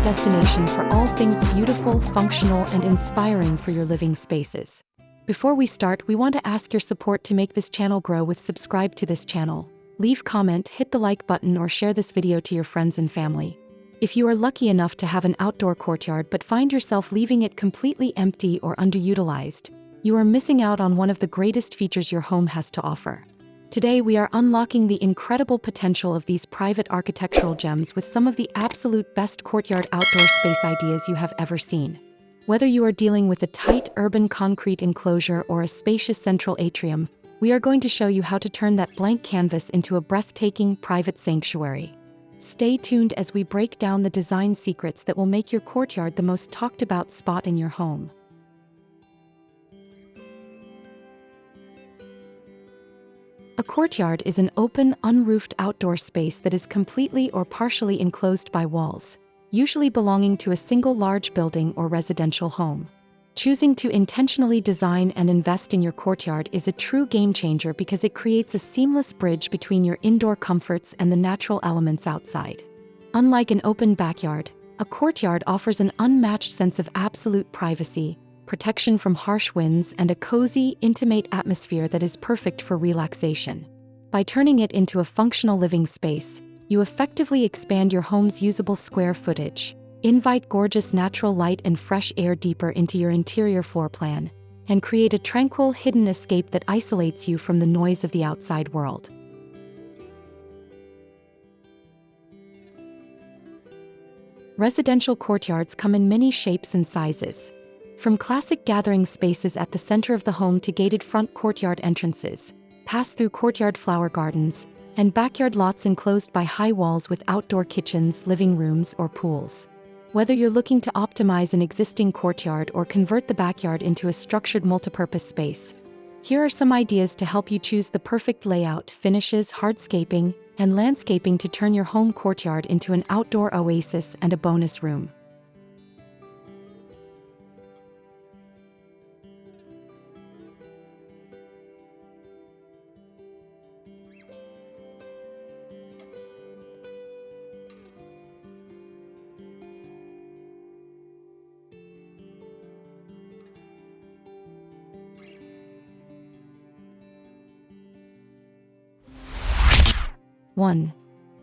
destination for all things beautiful, functional, and inspiring for your living spaces. Before we start, we want to ask your support to make this channel grow with subscribe to this channel. Leave comment, hit the like button, or share this video to your friends and family. If you are lucky enough to have an outdoor courtyard but find yourself leaving it completely empty or underutilized, you are missing out on one of the greatest features your home has to offer. Today we are unlocking the incredible potential of these private architectural gems with some of the absolute best courtyard outdoor space ideas you have ever seen. Whether you are dealing with a tight urban concrete enclosure or a spacious central atrium, we are going to show you how to turn that blank canvas into a breathtaking private sanctuary. Stay tuned as we break down the design secrets that will make your courtyard the most talked about spot in your home. A courtyard is an open, unroofed outdoor space that is completely or partially enclosed by walls, usually belonging to a single large building or residential home. Choosing to intentionally design and invest in your courtyard is a true game changer because it creates a seamless bridge between your indoor comforts and the natural elements outside. Unlike an open backyard, a courtyard offers an unmatched sense of absolute privacy, protection from harsh winds, and a cozy, intimate atmosphere that is perfect for relaxation. By turning it into a functional living space, you effectively expand your home's usable square footage, invite gorgeous natural light and fresh air deeper into your interior floor plan, and create a tranquil, hidden escape that isolates you from the noise of the outside world. Residential courtyards come in many shapes and sizes. From classic gathering spaces at the center of the home to gated front courtyard entrances, pass-through courtyard flower gardens, and backyard lots enclosed by high walls with outdoor kitchens, living rooms, or pools. Whether you're looking to optimize an existing courtyard or convert the backyard into a structured multipurpose space, here are some ideas to help you choose the perfect layout, finishes, hardscaping, and landscaping to turn your home courtyard into an outdoor oasis and a bonus room. One.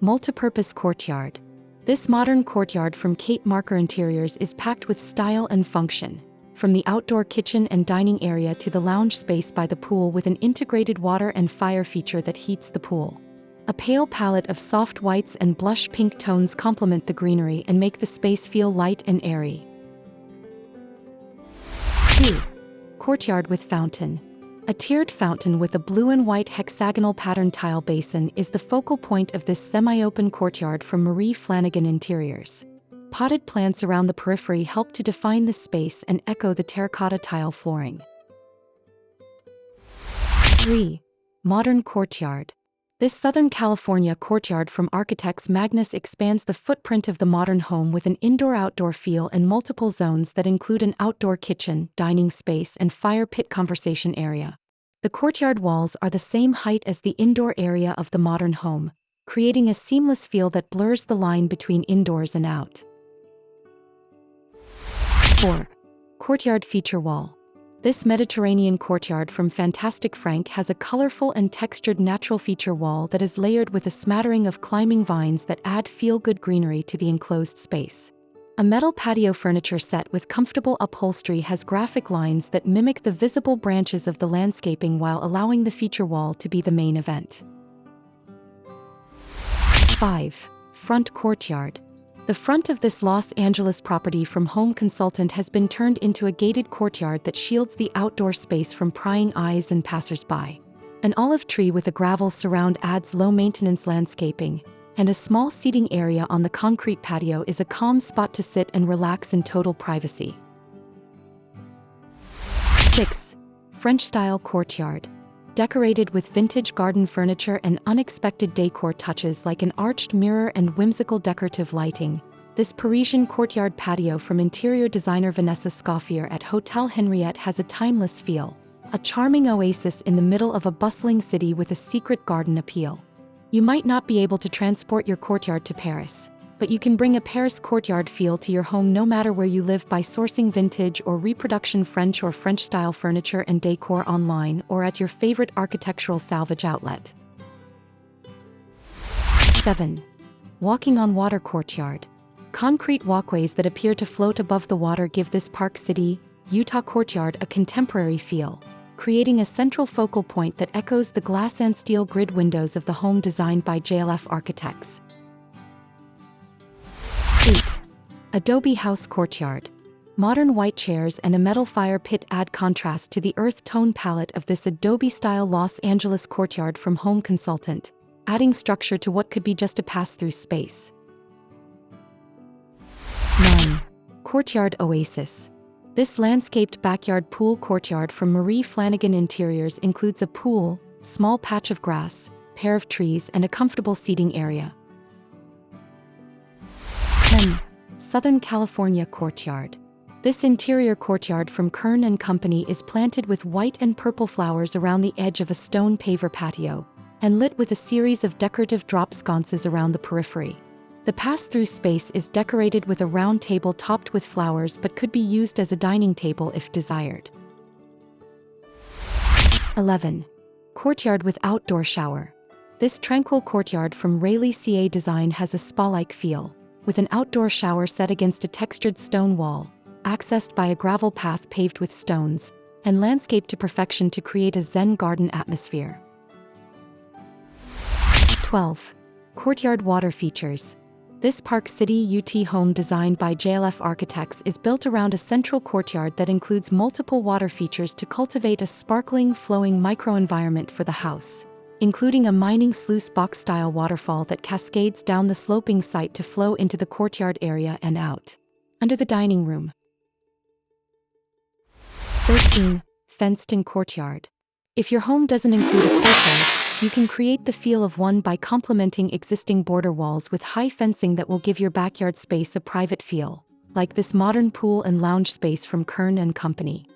Multipurpose courtyard. This modern courtyard from Kate Marker Interiors is packed with style and function, from the outdoor kitchen and dining area to the lounge space by the pool with an integrated water and fire feature that heats the pool. A pale palette of soft whites and blush pink tones complement the greenery and make the space feel light and airy. 2. Courtyard with fountain. A tiered fountain with a blue and white hexagonal pattern tile basin is the focal point of this semi-open courtyard from Marie Flanagan Interiors. Potted plants around the periphery help to define the space and echo the terracotta tile flooring. 3. Modern courtyard. This Southern California courtyard from Architects Magnus expands the footprint of the modern home with an indoor-outdoor feel and multiple zones that include an outdoor kitchen, dining space, and fire pit conversation area. The courtyard walls are the same height as the indoor area of the modern home, creating a seamless feel that blurs the line between indoors and out. 4. Courtyard feature wall. This Mediterranean courtyard from Fantastic Frank has a colorful and textured natural feature wall that is layered with a smattering of climbing vines that add feel-good greenery to the enclosed space. A metal patio furniture set with comfortable upholstery has graphic lines that mimic the visible branches of the landscaping while allowing the feature wall to be the main event. 5. Front courtyard. The front of this Los Angeles property from Home Consultant has been turned into a gated courtyard that shields the outdoor space from prying eyes and passersby. An olive tree with a gravel surround adds low-maintenance landscaping, and a small seating area on the concrete patio is a calm spot to sit and relax in total privacy. 6. French-style courtyard. Decorated with vintage garden furniture and unexpected decor touches like an arched mirror and whimsical decorative lighting, this Parisian courtyard patio from interior designer Vanessa Scoffier at Hotel Henriette has a timeless feel, a charming oasis in the middle of a bustling city with a secret garden appeal. You might not be able to transport your courtyard to Paris, but you can bring a Paris courtyard feel to your home no matter where you live by sourcing vintage or reproduction French or French-style furniture and decor online or at your favorite architectural salvage outlet. 7. Walking on water courtyard. Concrete walkways that appear to float above the water give this Park City, Utah courtyard a contemporary feel, creating a central focal point that echoes the glass and steel grid windows of the home designed by JLF architects. 8. Adobe house courtyard. Modern white chairs and a metal fire pit add contrast to the earth tone palette of this Adobe-style Los Angeles courtyard from Home Consultant, adding structure to what could be just a pass-through space. 9. Courtyard oasis. This landscaped backyard pool courtyard from Marie Flanagan Interiors includes a pool, small patch of grass, pair of trees, and a comfortable seating area. 10. Southern California courtyard. This interior courtyard from Kern & Company is planted with white and purple flowers around the edge of a stone paver patio, and lit with a series of decorative drop sconces around the periphery. The pass-through space is decorated with a round table topped with flowers but could be used as a dining table if desired. 11. Courtyard with outdoor shower. This tranquil courtyard from Rayleigh CA Design has a spa-like feel, with an outdoor shower set against a textured stone wall, accessed by a gravel path paved with stones, and landscaped to perfection to create a Zen garden atmosphere. 12. Courtyard water features. This Park City UT home designed by JLF Architects is built around a central courtyard that includes multiple water features to cultivate a sparkling, flowing microenvironment for the house, including a mining sluice box-style waterfall that cascades down the sloping site to flow into the courtyard area and out under the dining room. 13. Fenced-in courtyard. If your home doesn't include a courtyard, you can create the feel of one by complementing existing border walls with high fencing that will give your backyard space a private feel, like this modern pool and lounge space from Kern & Company.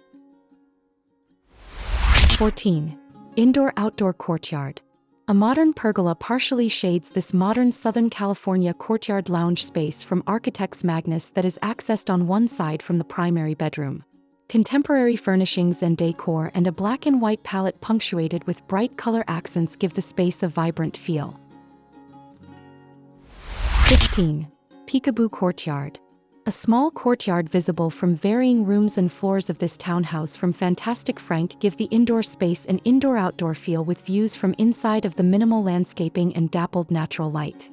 14. Indoor-outdoor courtyard. A modern pergola partially shades this modern Southern California courtyard lounge space from Architects Magnus that is accessed on one side from the primary bedroom. Contemporary furnishings and decor and a black and white palette punctuated with bright color accents give the space a vibrant feel. 15. Peekaboo courtyard. A small courtyard visible from varying rooms and floors of this townhouse from Fantastic Frank give the indoor space an indoor-outdoor feel with views from inside of the minimal landscaping and dappled natural light.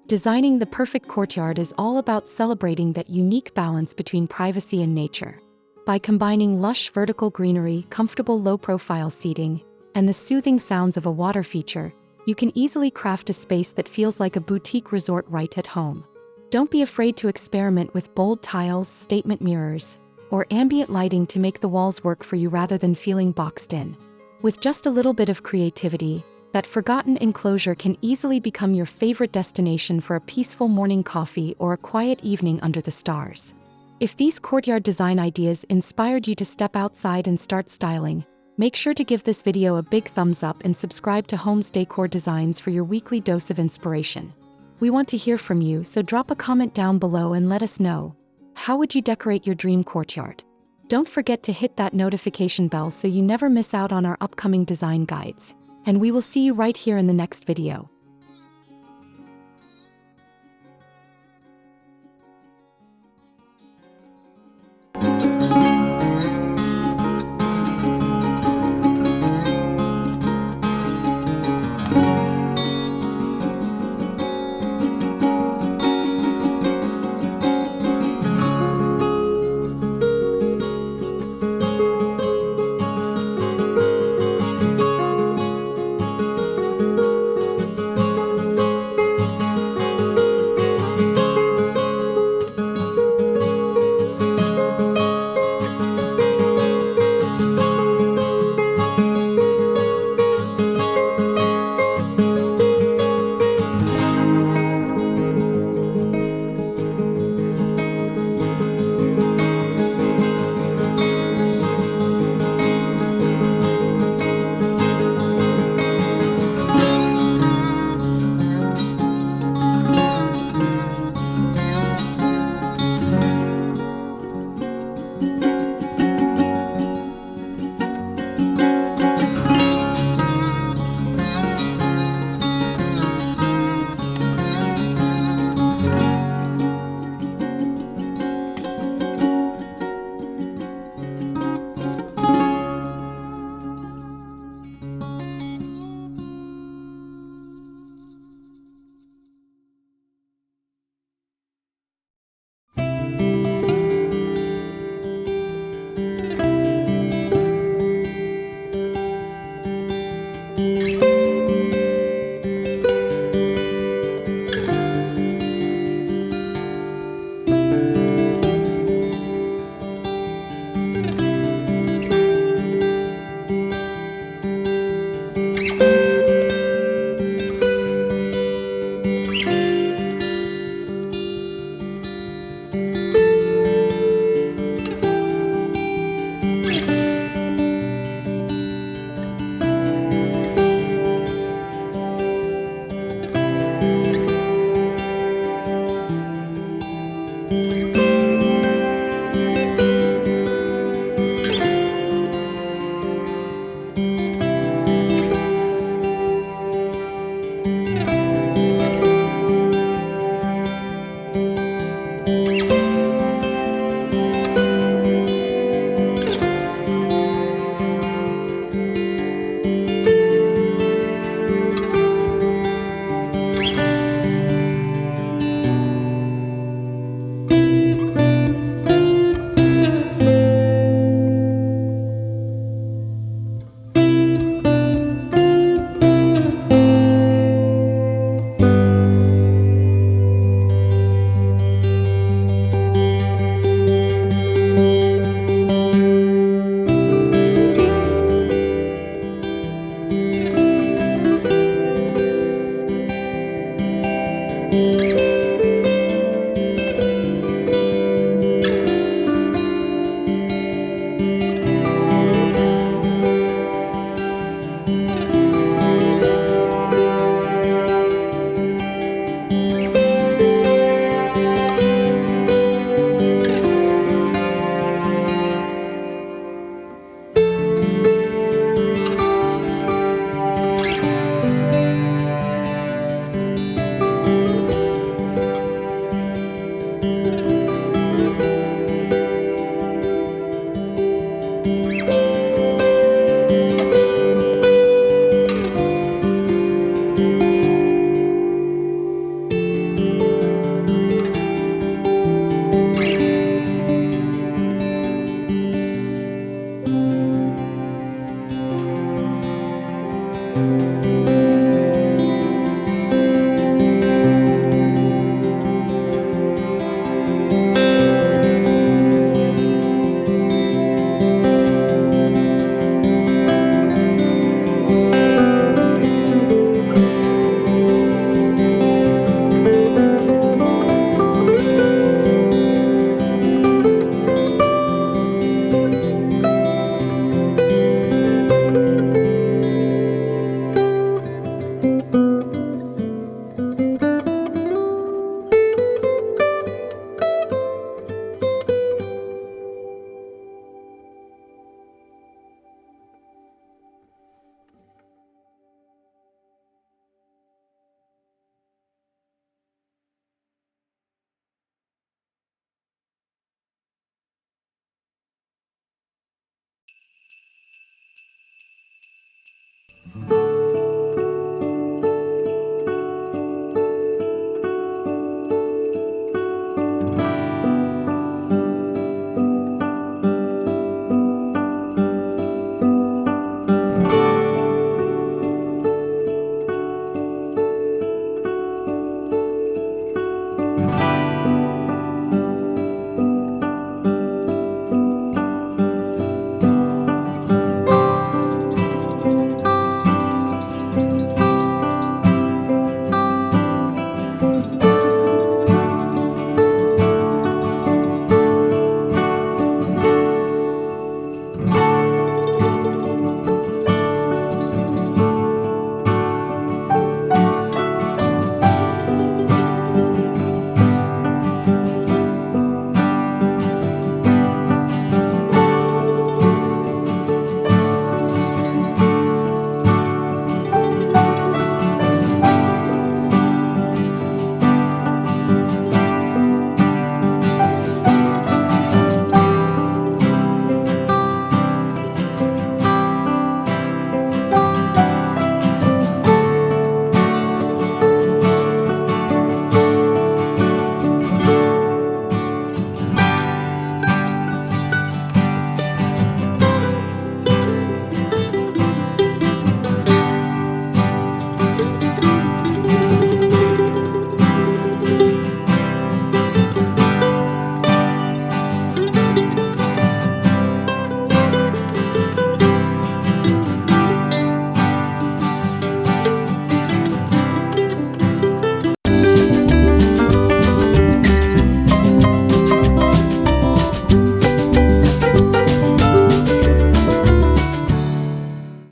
Designing the perfect courtyard is all about celebrating that unique balance between privacy and nature. By combining lush vertical greenery, comfortable low-profile seating, and the soothing sounds of a water feature, you can easily craft a space that feels like a boutique resort right at home. Don't be afraid to experiment with bold tiles, statement mirrors, or ambient lighting to make the walls work for you rather than feeling boxed in. With just a little bit of creativity, that forgotten enclosure can easily become your favorite destination for a peaceful morning coffee or a quiet evening under the stars. If these courtyard design ideas inspired you to step outside and start styling, make sure to give this video a big thumbs up and subscribe to Homes Decor Designs for your weekly dose of inspiration. We want to hear from you, so drop a comment down below and let us know. How would you decorate your dream courtyard? Don't forget to hit that notification bell so you never miss out on our upcoming design guides. And we will see you right here in the next video.